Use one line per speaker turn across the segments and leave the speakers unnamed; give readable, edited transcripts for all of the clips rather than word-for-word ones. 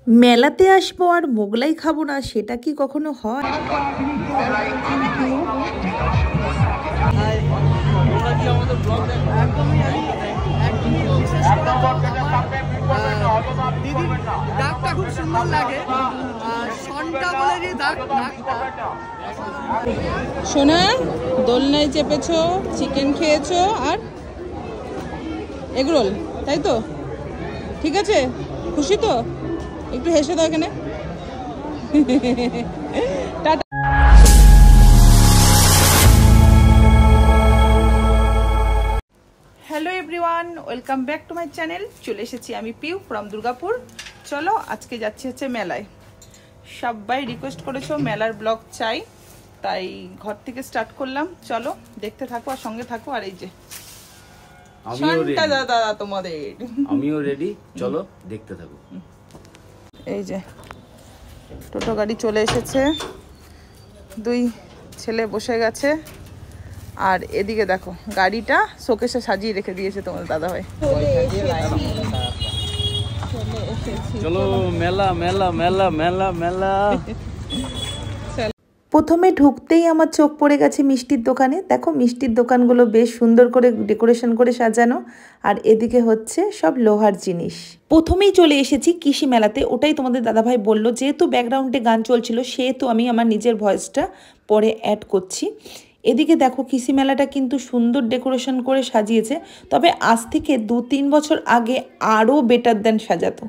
মেলাতে আসবো আর মোগলাই খাবো না, সেটা কি কখনো হয়?
খুব সুন্দর লাগে। সোনা, দোলনায় চেপেছো, চিকেন খেয়েছো আর এগরোল, তাই তো? ঠিক আছে, খুশি তো? একটু হেসে দাও এখানে। Tata. Hello everyone, welcome back to my channel. চলে এসেছি আমি পিউ ফ্রম দুর্গাপুর। চলো আজকে যাচ্ছি হচ্ছে মেলায়। সবাই রিকোয়েস্ট করেছো মেলার ব্লগ চাই, তাই ঘর থেকে স্টার্ট করলাম। চলো দেখতে থাকো আর সঙ্গে থাকো। আর এই যে দাদা তোমাদের,
আমিও রেডি, চলো দেখতে থাকো।
এই যে টোটো গাড়ি চলে এসেছে, দুই ছেলে বসে গেছে। আর এদিকে দেখো গাড়িটা শোকেসে সাজিয়ে রেখে দিয়েছে তোমার দাদা ভাই।
চলো মেলা মেলা মেলা মেলা মেলা।
প্রথমে ঢুকতেই আমার চোখ পড়ে গেছে মিষ্টির দোকানে। দেখো মিষ্টির দোকানগুলো বেশ সুন্দর করে ডেকোরেশন করে সাজানো, আর এদিকে হচ্ছে সব লোহার জিনিস। প্রথমেই চলে এসেছি কৃষি মেলাতে, ওটাই তোমাদের দাদাভাই বলল। যেহেতু ব্যাকগ্রাউন্ডে গান চলছিল, সেহেতু আমি আমার নিজের ভয়েসটা পরে অ্যাড করছি। এদিকে দেখো কৃষি মেলাটা কিন্তু সুন্দর ডেকোরেশন করে সাজিয়েছে, তবে আজ থেকে 2-3 বছর আগে আরও বেটার দেন সাজাতো।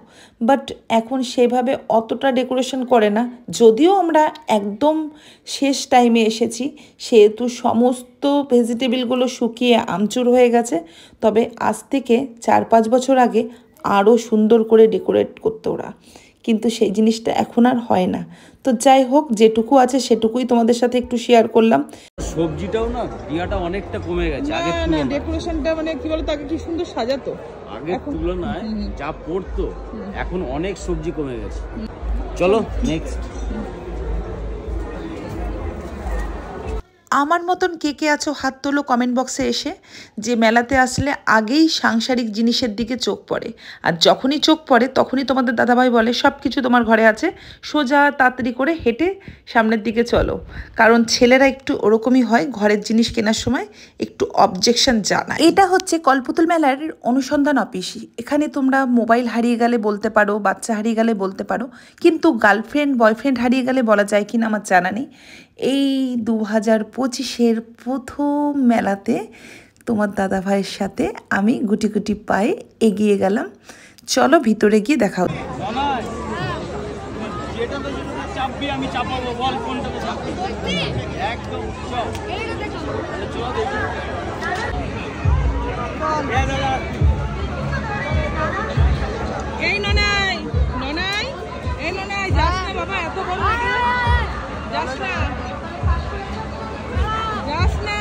বাট এখন সেভাবে অতটা ডেকোরেশন করে না। যদিও আমরা একদম শেষ টাইমে এসেছি, সেহেতু সমস্ত ভেজিটেবলগুলো শুকিয়ে আমচুর হয়ে গেছে। তবে আজ থেকে 4-5 বছর আগে আরও সুন্দর করে ডেকোরেট করতো ওরা, কিন্তু সেই জিনিসটা এখন আর হয় না। তো যাই হোক, যেটুকু আছে সেটুকুই তোমাদের সাথে একটু শেয়ার করলাম।
সবজিটাও না দিয়াটা অনেকটা কমে গেছে আগে তুলনায়।
ডেকোরেশনটা মানে কি বলতো, আগে কি সুন্দর সাজাতো,
আগের তুলনায় যা পড়তো এখন অনেক সবজি কমে গেছে। চলো নেক্সট।
আমার মতন কে কে আছো হাত তোলো কমেন্ট বক্সে এসে, যে মেলাতে আসলে আগেই সাংসারিক জিনিসের দিকে চোখ পড়ে। আর যখনই চোখ পড়ে তখনই তোমাদের দাদাভাই বলে সব কিছু তোমার ঘরে আছে, সোজা তাড়াতাড়ি করে হেঁটে সামনের দিকে চলো। কারণ ছেলেরা একটু ওরকমই হয়, ঘরের জিনিস কেনার সময় একটু অবজেকশন জানায়। এটা হচ্ছে কল্পতরু মেলার অনুসন্ধান অফিস। এখানে তোমরা মোবাইল হারিয়ে গেলে বলতে পারো, বাচ্চা হারিয়ে গেলে বলতে পারো, কিন্তু গার্লফ্রেন্ড বয়ফ্রেন্ড হারিয়ে গেলে বলা যায় কিনা আমার জানা নেই। এই 2025-এর প্রথম মেলাতে তোমার দাদা ভাইয়ের সাথে আমি গুটি গুটি পায়ে এগিয়ে গেলাম। চলো ভিতরে গিয়ে দেখা হচ্ছে।
আমি চাপাবো, বল কোনটাতে চাপবি? একদম চল চল দেখি।
এই ননাই ননাই, এই ননাই যাস না বাবা, এত বড় যাস না, যাস না।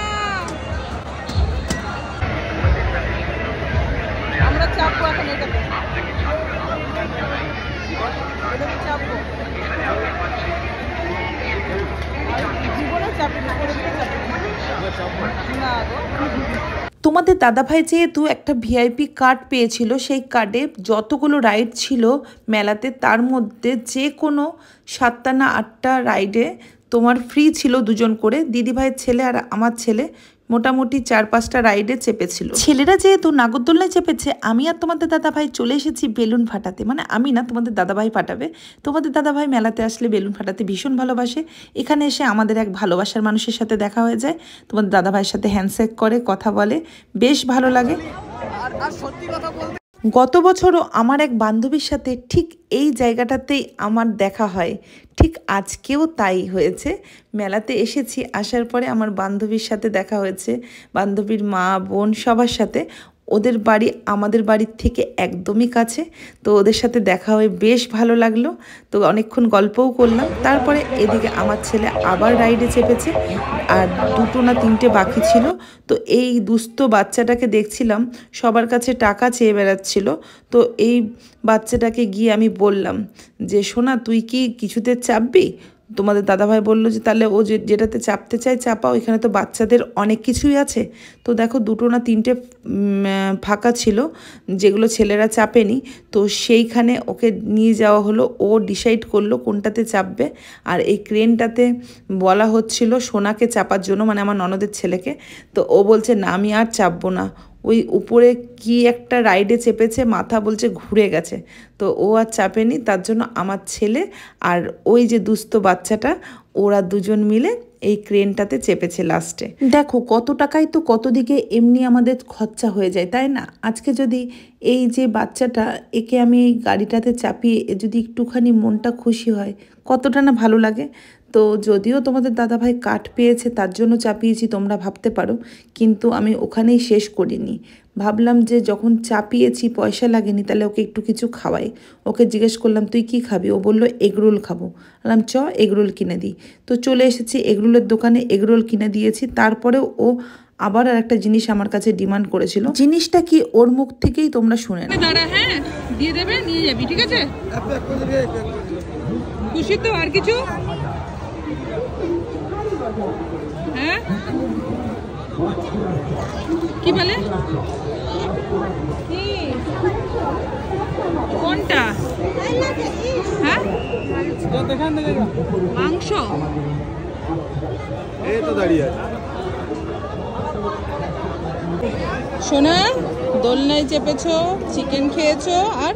আমরা চাপবো এখন, এটাতে চাপবো, জীবনে চাপবো না গো।
তোমাদের দাদাভাই যেহেতু একটা ভিআইপি কার্ড পেয়েছিল, সেই কার্ডে যতগুলো রাইড ছিল মেলাতে, তার মধ্যে যে কোনো 7টা না 8টা রাইডে তোমার ফ্রি ছিল 2জন করে। দিদিভাইয়ের ছেলে আর আমার ছেলে মোটামুটি 4-5টা রাইডে চেপেছিল। ছেলেরা যেহেতু নাগরদোলনায় চেপেছে, আমি আর তোমাদের দাদাভাই চলে এসেছি বেলুন ফাটাতে। মানে আমি না, তোমাদের দাদাভাই ফাটাবে। তোমাদের দাদাভাই মেলাতে আসলে বেলুন ফাটাতে ভীষণ ভালোবাসে। এখানে এসে আমাদের এক ভালোবাসার মানুষের সাথে দেখা হয়ে যায়। তোমাদের দাদাভাইয়ের সাথে হ্যান্ডশেক করে কথা বলে, বেশ ভালো লাগে। গত বছরও আমার এক বান্ধবীর সাথে ঠিক এই জায়গাটাতেই আমার দেখা হয়, ঠিক আজকেও তাই হয়েছে। মেলাতে এসেছি, আসার পরে আমার বান্ধবীর সাথে দেখা হয়েছে, বান্ধবীর মা বোন সবার সাথে। ওদের বাড়ি আমাদের বাড়ির থেকে একদমই কাছে, তো ওদের সাথে দেখা হয়ে বেশ ভালো লাগলো। তো অনেকক্ষণ গল্পও করলাম। তারপরে এদিকে আমার ছেলে আবার রাইডে চেপেছে, আর 2টো না 3টে বাকি ছিল। তো এই দুস্থ বাচ্চাটাকে দেখছিলাম সবার কাছে টাকা চেয়ে বেড়াচ্ছিল। তো এই বাচ্চাটাকে গিয়ে আমি বললাম যে সোনা, তুই কি কিছুতে চাপবি? তোমাদের দাদাভাই বললো যে তাহলে ও যেটাতে চাপতে চায় চাপাও, এখানে তো বাচ্চাদের অনেক কিছুই আছে। তো দেখো 2টো না 3টে ফাঁকা ছিল যেগুলো ছেলেরা চাপেনি, তো সেইখানে ওকে নিয়ে যাওয়া হলো। ও ডিসাইড করলো কোনটাতে চাপবে। আর এই ক্রেনটাতে বলা হচ্ছিল সোনাকে চাপার জন্য, মানে আমার ননদের ছেলেকে। তো ও বলছে না আমি আর চাপবো না, ওই উপরে কি একটা রাইডে চেপেছে, মাথা বলছে ঘুরে গেছে, তো ও আর চাপেনি। তার জন্য আমার ছেলে আর ওই যে দুস্থ বাচ্চাটা, ওরা দুজন মিলে এই ক্রেনটাতে চেপেছে লাস্টে। দেখো কত টাকাই তো কত দিকে এমনি আমাদের খরচা হয়ে যায়, তাই না? আজকে যদি এই যে বাচ্চাটা, একে আমি এই গাড়িটাতে চাপিয়ে যদি একটুখানি মনটা খুশি হয়, কতটা না ভালো লাগে। তো যদিও তোমাদের দাদাভাই কাঠ পেয়েছে তার জন্য চাপিয়েছি তোমরা ভাবতে পারো, কিন্তু আমি ওখানেই শেষ করিনি। ভাবলাম যে যখন চাপিয়েছি পয়সা লাগেনি, তাহলে ওকে একটু কিছু খাওয়াই। ওকে জিজ্ঞেস করলাম তুই কি খাবি? ও বললো এগরোল খাবো। বললাম চ এগরোল কিনে দিই। তো চলে এসেছি এগরোলের দোকানে, এগরোল কিনে দিয়েছি। তারপরেও ও আবার আর একটা জিনিস আমার কাছে ডিমান্ড করেছিল। জিনিসটা কি ওর মুখ থেকেই তোমরা শুনে নাও।
দাঁড়া, হ্যাঁ দিয়ে দেবে, নিয়ে যাবি, ঠিক আছে? খুশি তো? আর কিছু? হ্যাঁ কি বলে? কি কোনটা? হ্যাঁ মাংস
এই তো দাঁড়িয়ে আছে।
সোনা, দোলনায় চেপেছো, চিকেন খেয়েছো আর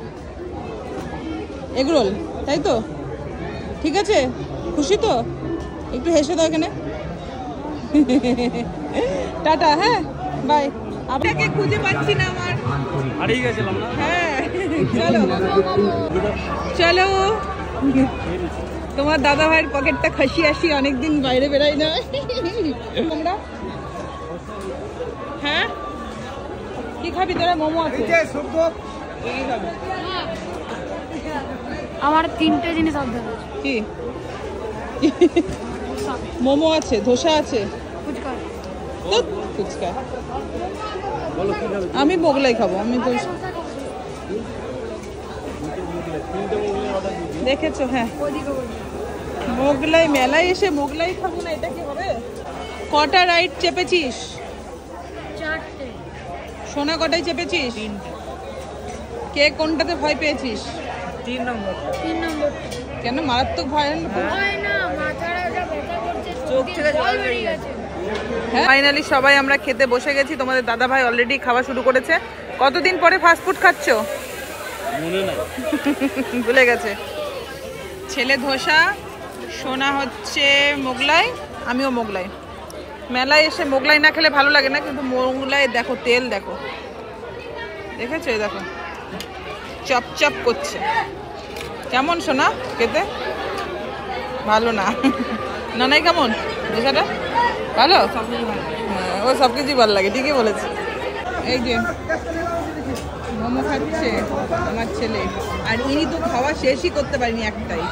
এগরোল, তাই তো? ঠিক আছে, খুশি তো? একটু হেসে দাও এখানে। টাটা, হ্যাঁ বাই। আপনাকে খুঁজে পাচ্ছি না, আমার
হারিয়ে গেছিলাম না।
হ্যাঁ চলো চলো, তোমার দাদা ভাইয়ের পকেটটা খাসি আসি, অনেকদিন বাইরে বেড়াই না তোমরা। হ্যাঁ কি খাবি তোরা? মোমো আছে।
আমার 3টে জিনিস অর্ডার আছে।
কি? মোমো আছে, ধোসা আছে,
ফুচকা।
তো ফুচকা। আমি মোগলাই খাবো। আমি তো দেখেছো, হ্যাঁ মোগলাই, মেলায় এসে মোগলাই খাবো না, এটা কি হবে? কটা রাইড চেপেছিস?
4টে।
সোনা কটায় চেপেছিস? কে কোনটাতে ভয় পেয়েছিস?
3 নম্বর।
কেন? মারাত্মক ভয় না?
হয় না, মাথাটা যা ব্যথা করছে, চোখ থেকে জল বেরিয়ে গেছে।
ফাইনালি সবাই আমরা খেতে বসে গেছি। তোমাদের দাদা ভাই অলরেডি খাওয়া শুরু করেছে। কতদিন পরে ফাস্ট ফুড খাচ্ছো?
মনে নাই,
ভুলে গেছে। ছেলে ধোসা, সোনা হচ্ছে মোগলাই, আমিও মোগলাই। মেলায় এসে মোগলাই না খেলে ভালো লাগে না, কিন্তু মোগলাই দেখো তেল দেখো, দেখেছো? এই দেখো চপচপ করছে। কেমন সোনা খেতে? ভালো না? নানাই কেমন ধোসাটা? ভালো? হ্যাঁ, ও সব কিছুই ভালো লাগে, ঠিকই বলেছে। এই যে মোমো খাচ্ছে আমার ছেলে, আর ইনি তো খাওয়া শেষই করতে পারিনি একটাই।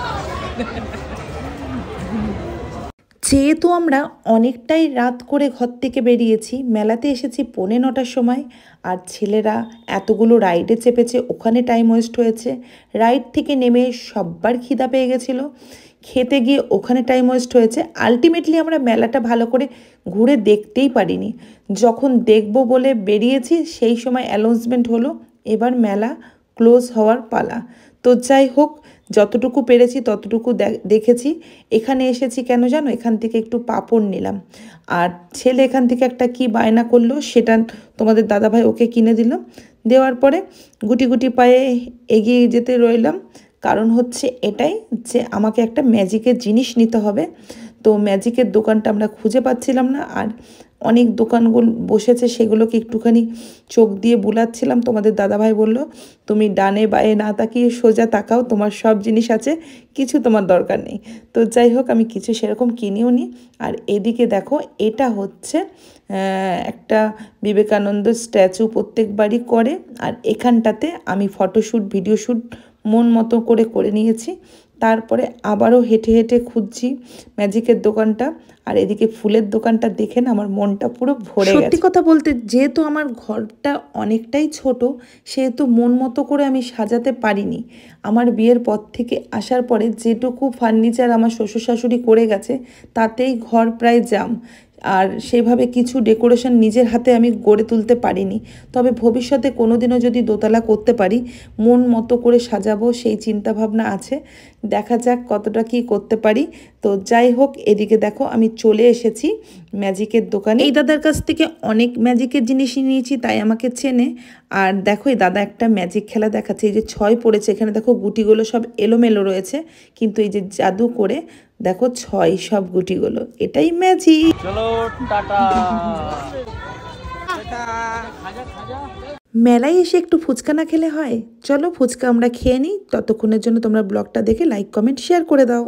যেহেতু আমরা অনেকটাই রাত করে ঘর থেকে বেরিয়েছি, মেলাতে এসেছি 9:45 সময়, আর ছেলেরা এতগুলো রাইডে চেপেছে, ওখানে টাইম ওয়েস্ট হয়েছে। রাইড থেকে নেমে সব্বার খিদা পেয়ে গেছিলো, খেতে গিয়ে ওখানে টাইম ওয়েস্ট হয়েছে। আলটিমেটলি আমরা মেলাটা ভালো করে ঘুরে দেখতেই পারিনি। যখন দেখব বলে বেরিয়েছি সেই সময় অ্যানাউন্সমেন্ট হলো এবার মেলা ক্লোজ হওয়ার পালা। তো যাই হোক, যতটুকু পেরেছি ততটুকু দেখেছি। এখানে এসেছি কেন জানো? এখান থেকে একটু পাঁপড় নিলাম, আর ছেলে এখান থেকে একটা কি বায়না করলো, সেটা তোমাদের দাদাভাই ওকে কিনে দিল। দেওয়ার পরে গুটি গুটি পায়ে এগিয়ে যেতে রইলাম। কারণ হচ্ছে এটাই যে আমাকে একটা ম্যাজিকের জিনিস নিতে হবে। তো ম্যাজিকের দোকানটা আমরা খুঁজে পাচ্ছিলাম না, আর অনেক দোকানগুলো বসেছে, সেগুলোকে একটুখানি চোখ দিয়ে বুলাচ্ছিলাম। তোমাদের দাদাভাই বলল তুমি ডানে বায়ে না তাকিয়ে সোজা তাকাও, তোমার সব জিনিস আছে, কিছু তোমার দরকার নেই। তো যাই হোক, আমি কিছু সেরকম কিনেও নি। আর এদিকে দেখো, এটা হচ্ছে একটা বিবেকানন্দ স্ট্যাচু, প্রত্যেকবারই করে। আর এখানটাতে আমি ফটোশ্যুট ভিডিও শ্যুট মন মতো করে নিয়েছি। তারপরে আবারও হেঁটে হেঁটে খুঁজছি ম্যাজিকের দোকানটা, আর এদিকে ফুলের দোকানটা দেখে না আমার মনটা পুরো ভরে গেছে। সত্যি কথা বলতে যেহেতু আমার ঘরটা অনেকটাই ছোট, সেহেতু মন মতো করে আমি সাজাতে পারিনি। আমার বিয়ের পর থেকে আসার পরে যেটুকু ফার্নিচার আমার শ্বশুর শাশুড়ি করে গেছে তাতেই ঘর প্রায় জাম, আর সেভাবে কিছু ডেকোরেশন নিজের হাতে আমি গড়ে তুলতে পারিনি। তবে ভবিষ্যতে কোনোদিনও যদি দোতলা করতে পারি মন মতো করে সাজাবো সেই চিন্তা ভাবনা আছে, দেখা যাক কতটা কি করতে পারি। তো যাই হোক, এদিকে দেখো আমি চলে এসেছি ম্যাজিকের দোকানে। এই দাদার কাছ থেকে অনেক ম্যাজিকের জিনিস নিয়েছি, তাই আমাকে চেনে। আর দেখো এই দাদা একটা ম্যাজিক খেলা দেখাচ্ছে, এই যে 6 পড়েছে, এখানে দেখো গুটিগুলো সব এলোমেলো রয়েছে, কিন্তু এই যে জাদু করে দেখো 6 সব গুটিগুলো, এটাই ম্যাজিক।
চলো টাটা।
মেলায় এসে একটু ফুচকা না খেলে হয়? চলো ফুচকা আমরা খেয়ে নিই, ততক্ষণের জন্য তোমরা ব্লগটা দেখে লাইক কমেন্ট শেয়ার করে দাও।